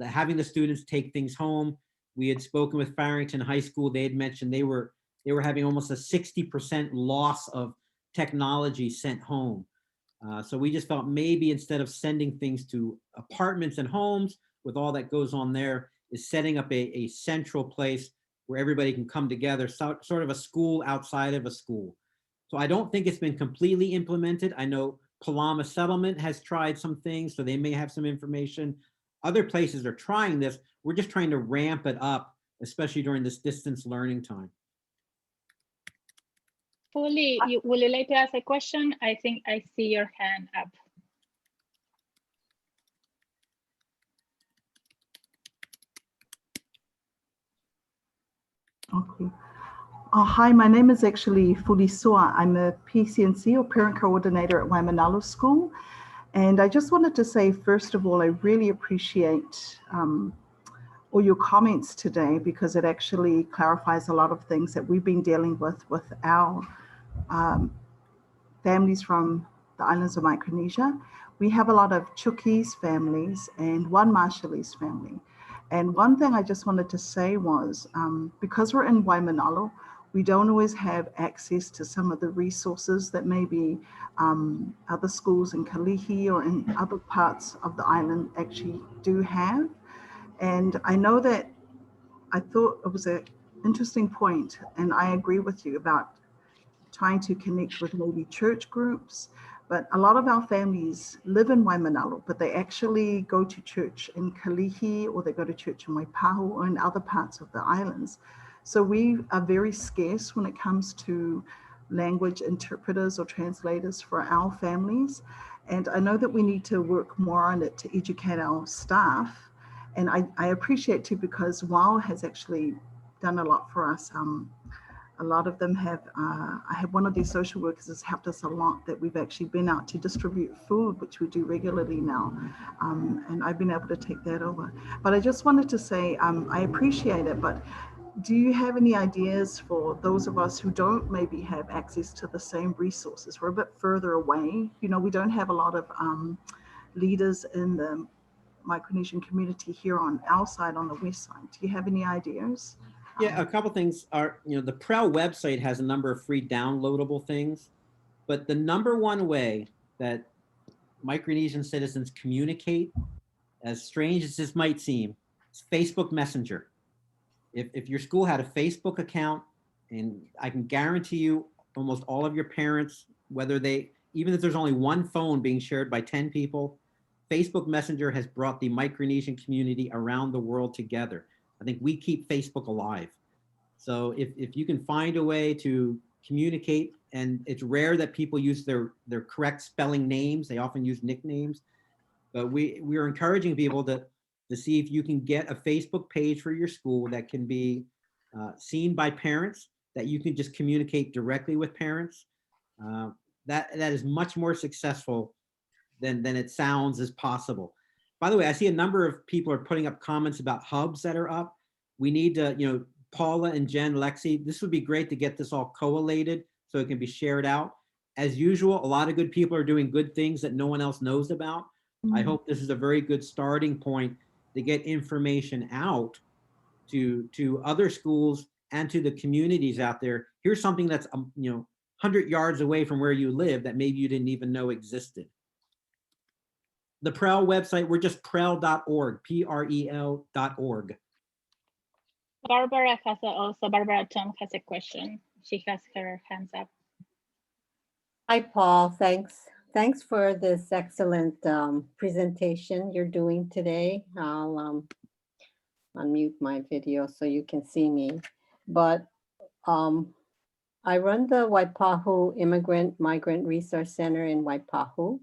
Having the students take things home. We had spoken with Farrington High School. They had mentioned they were having almost a 60% loss of technology sent home. So we just felt maybe instead of sending things to apartments and homes with all that goes on there, is setting up a central place where everybody can come together, sort of a school outside of a school. So I don't think it's been completely implemented. I know Palama Settlement has tried some things, so they may have some information. Other places are trying this. We're just trying to ramp it up, especially during this distance learning time. Polly, would you like to ask a question? I think I see your hand up. Okay. Hi, my name is actually Fulisua. I'm a PCNC or Parent Coordinator at Waimanalo School. And I just wanted to say, first of all, I really appreciate all your comments today because it actually clarifies a lot of things that we've been dealing with our families from the islands of Micronesia. We have a lot of Chukis families and one Marshallese family. And one thing I just wanted to say was, because we're in Waimanalo, we don't always have access to some of the resources that maybe other schools in Kalihi or in other parts of the island actually do have. And I know that I thought it was an interesting point, and I agree with you about trying to connect with maybe church groups. But a lot of our families live in Waimanalo, but they actually go to church in Kalihi, or they go to church in Waipahu, or in other parts of the islands. So we are very scarce when it comes to language interpreters or translators for our families. And I know that we need to work more on it to educate our staff. And I appreciate too, because WOW has actually done a lot for us. A lot of them have, I have one of these social workers has helped us a lot, that we've actually been out to distribute food, which we do regularly now. And I've been able to take that over. But I just wanted to say, I appreciate it, but do you have any ideas for those of us who don't maybe have access to the same resources? We're a bit further away. You know, we don't have a lot of leaders in the Micronesian community here on our side, on the west side. Do you have any ideas? Yeah, a couple things are, the PREL website has a number of free downloadable things, but the number one way that Micronesian citizens communicate, as strange as this might seem, is Facebook Messenger. If your school had a Facebook account, and I can guarantee you almost all of your parents, even if there's only one phone being shared by 10 people, Facebook Messenger has brought the Micronesian community around the world together. I think we keep Facebook alive. So if you can find a way to communicate, and it's rare that people use their correct spelling names, they often use nicknames, but we are encouraging people to see if you can get a Facebook page for your school that can be seen by parents, that you can just communicate directly with parents. That is much more successful than it sounds as possible. By the way, I see a number of people are putting up comments about hubs that are up. We need to, Paula and Jen, Lexi, this would be great to get this all collated so it can be shared out. As usual, a lot of good people are doing good things that no one else knows about. Mm-hmm. I hope this is a very good starting point to get information out to other schools and to the communities out there. Here's something that's 100 yards away from where you live that maybe you didn't even know existed. The PREL website, we're just prel.org, PREL.org. Barbara Tong has a question. She has her hands up. Hi, Paul. Thanks for this excellent presentation you're doing today. I'll unmute my video so you can see me. But I run the Waipahu Migrant Resource Center in Waipahu,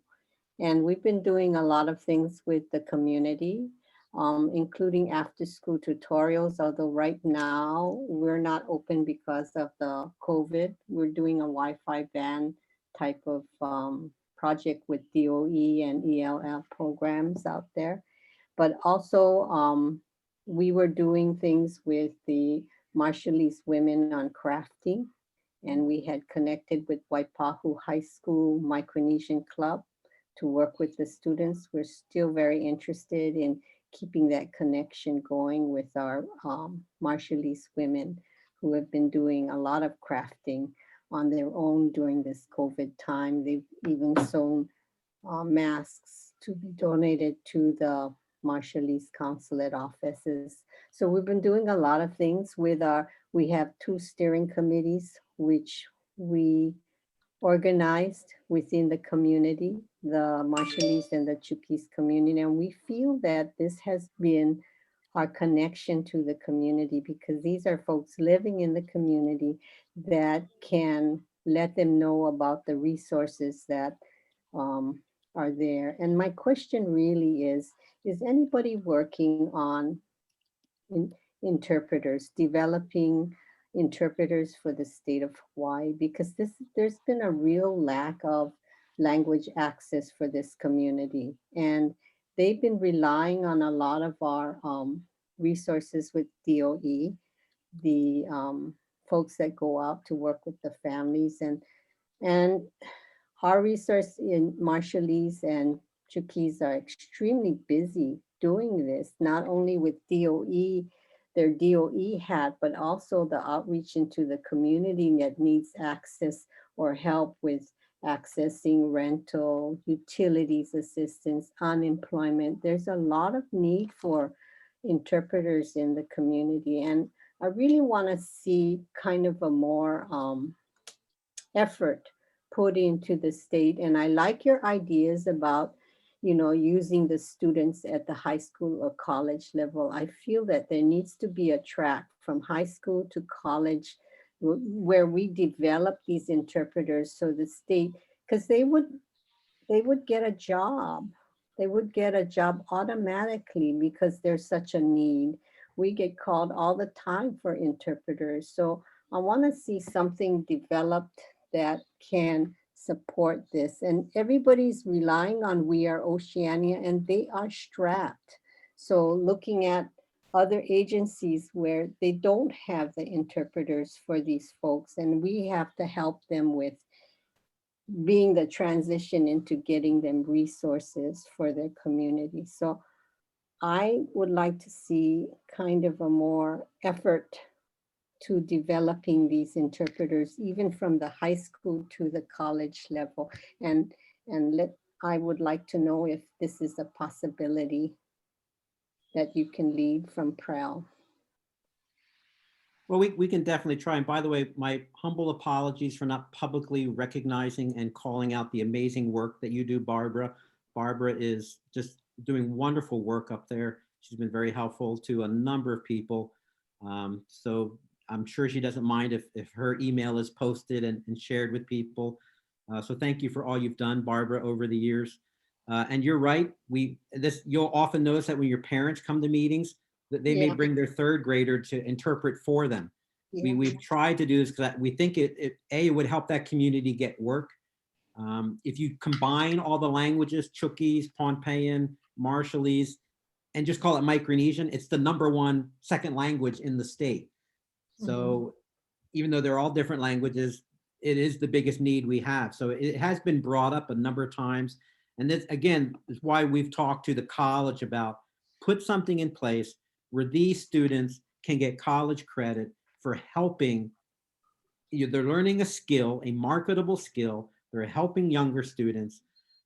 and we've been doing a lot of things with the community, including after-school tutorials, although right now we're not open because of the COVID. We're doing a Wi-Fi ban type of project with DOE and ELL programs out there. But also we were doing things with the Marshallese women on crafting, and we had connected with Waipahu High School Micronesian Club to work with the students. We're still very interested in keeping that connection going with our Marshallese women who have been doing a lot of crafting on their own during this COVID time. They've even sewn masks to be donated to the Marshallese consulate offices. So we've been doing a lot of things with we have 2 steering committees, which we organized within the community, the Marshallese and the Chuukese community. And we feel that this has been our connection to the community, because these are folks living in the community that can let them know about the resources that are there. And my question really is anybody working on interpreters, developing interpreters for the state of Hawaii? Because there's been a real lack of language access for this community. And they've been relying on a lot of our resources with DOE, the folks that go out to work with the families. And our resource in Marshallese and Chuukese are extremely busy doing this, not only with DOE, their DOE hat, but also the outreach into the community that needs access or help with accessing rental, utilities assistance, unemployment. There's a lot of need for interpreters in the community. And I really want to see kind of a more effort put into the state. And I like your ideas about, you know, using the students at the high school or college level. I feel that there needs to be a track from high school to college where we develop these interpreters so the state, because they would get a job. They would get a job automatically because there's such a need. We get called all the time for interpreters. So I want to see something developed that can support this. And everybody's relying on We Are Oceania, and they are strapped. So looking at other agencies where they don't have the interpreters for these folks, and we have to help them with being the transition into getting them resources for their community. So I would like to see kind of a more effort to developing these interpreters, even from the high school to the college level. And I would like to know if this is a possibility that you can lead from PREL. Well, we can definitely try. And by the way, my humble apologies for not publicly recognizing and calling out the amazing work that you do, Barbara. Barbara is just doing wonderful work up there. She's been very helpful to a number of people. So I'm sure she doesn't mind if her email is posted and shared with people. So thank you for all you've done, Barbara, over the years. And you're right. You'll often notice that when your parents come to meetings, that they may bring their third grader to interpret for them. Yeah. We've tried to do this because we think it would help that community get work. If you combine all the languages, Chuukese, Pohnpeian, Marshallese, and just call it Micronesian, it's the #1 second language in the state. So even though they're all different languages, it is the biggest need we have. So it has been brought up a number of times. And this, again, is why we've talked to the college about put something in place where these students can get college credit for helping. They're learning a skill, a marketable skill. They're helping younger students.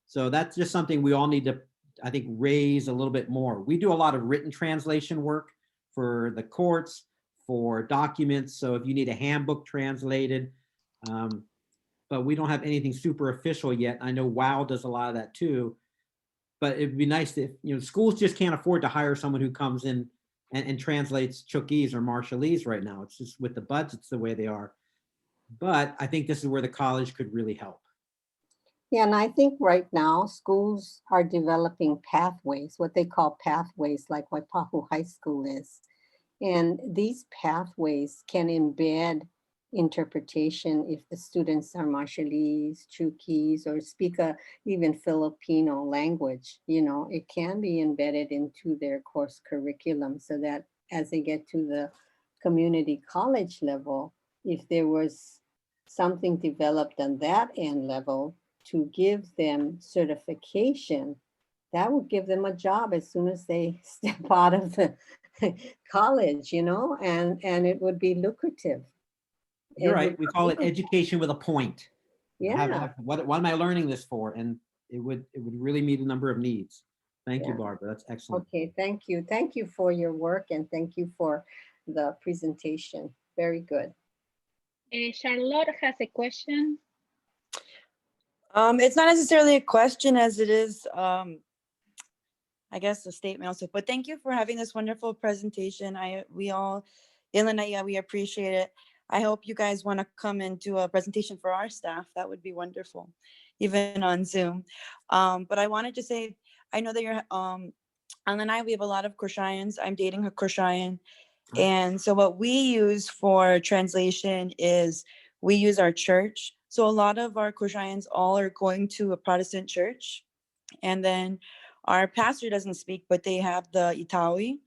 So that's just something we all need to, I think, raise a little bit more. We do a lot of written translation work for the courts, for documents. So if you need a handbook translated, but we don't have anything super official yet. I know WOW does a lot of that too. But it'd be nice if, schools just can't afford to hire someone who comes in and translates Chuukese or Marshallese right now. It's just with the budgets the way they are. But I think this is where the college could really help. Yeah, and I think right now schools are developing pathways, what they call pathways, like Waipahu High School is. And these pathways can embed interpretation if the students are Marshallese, Chuukese, or speak even Filipino language. It can be embedded into their course curriculum so that as they get to the community college level, if there was something developed on that end level to give them certification, that would give them a job as soon as they step out of the college, and it would be lucrative. You're right. We call it education with a point. Yeah. What am I learning this for? And it would really meet a number of needs. Thank you, Barbara. That's excellent. Okay, thank you. Thank you for your work and thank you for the presentation. Very good. Charlotte has a question. It's not necessarily a question as it is, I guess, a statement also, but thank you for having this wonderful presentation. We all, Ilana, we appreciate it. I hope you guys want to come and do a presentation for our staff. That would be wonderful, even on Zoom. But I wanted to say, I know that you're, Alan and I, we have a lot of Crushians. I'm dating a Crushian. And so what we use for translation is we use our church. So a lot of our Crushians all are going to a Protestant church. And then our pastor doesn't speak, but they have the Itawi,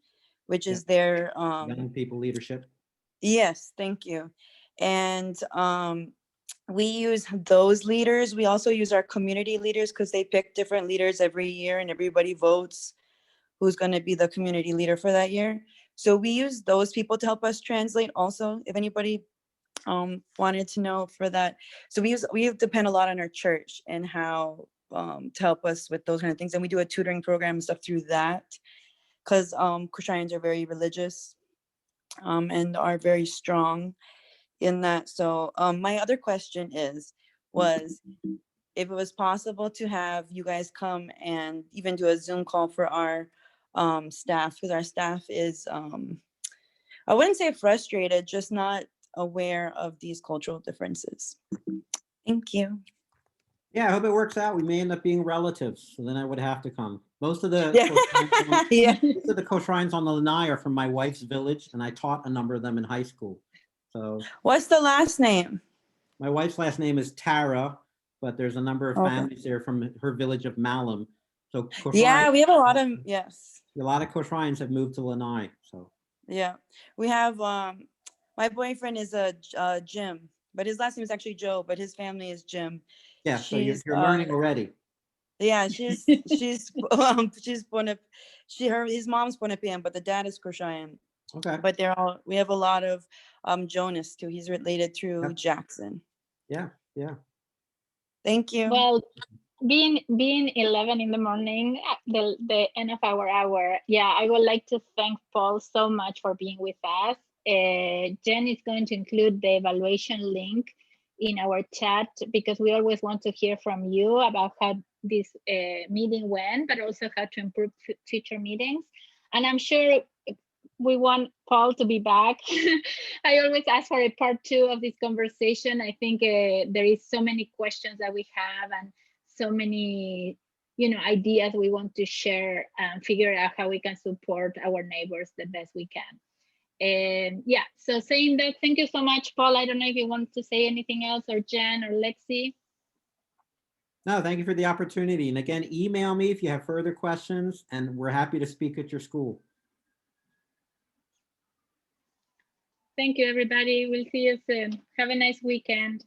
which is their young people leadership. Yes, thank you. And we use those leaders. We also use our community leaders because they pick different leaders every year and everybody votes who's going to be the community leader for that year. So we use those people to help us translate also, if anybody wanted to know for that. So we depend a lot on our church and how to help us with those kind of things. And we do a tutoring program and stuff through that, because Christians are very religious and are very strong in that. So my other question was if it was possible to have you guys come and even do a Zoom call for our staff, because our staff is, I wouldn't say frustrated, just not aware of these cultural differences. Thank you. Yeah, I hope it works out. We may end up being relatives, so then I would have to come. Most of the Yeah. most of the co-shrines on the Lanai are from my wife's village, and I taught a number of them in high school. So What's the last name? my wife's last name is Tara, but there's a number of Okay. families there from her village of Malum. So Yeah, we have a lot of, yes. a lot of co-shrines have moved to Lanai. So Yeah, we have, my boyfriend is a Jim, but his last name is actually Joe, but his family is Jim. yeah, so you're She's, learning already. yeah, she's born up, his mom's Bonapian, but the dad is Crushayan. Okay. But we have a lot of Jonas too. He's related through Yep. Jackson. Yeah, yeah. Thank you. Well, being 11 in the morning, the end of our hour, yeah, I would like to thank Paul so much for being with us. Jen is going to include the evaluation link in our chat, because we always want to hear from you about how this meeting went, but also how to improve future meetings. And I'm sure we want Paul to be back. I always ask for a part 2 of this conversation. I think there is so many questions that we have, and so many, ideas we want to share and figure out how we can support our neighbors the best we can. And yeah, so saying that, thank you so much, Paul. I don't know if you want to say anything else, or Jen or Lexi. No, thank you for the opportunity. And again, email me if you have further questions, and we're happy to speak at your school. Thank you, everybody. We'll see you soon. Have a nice weekend.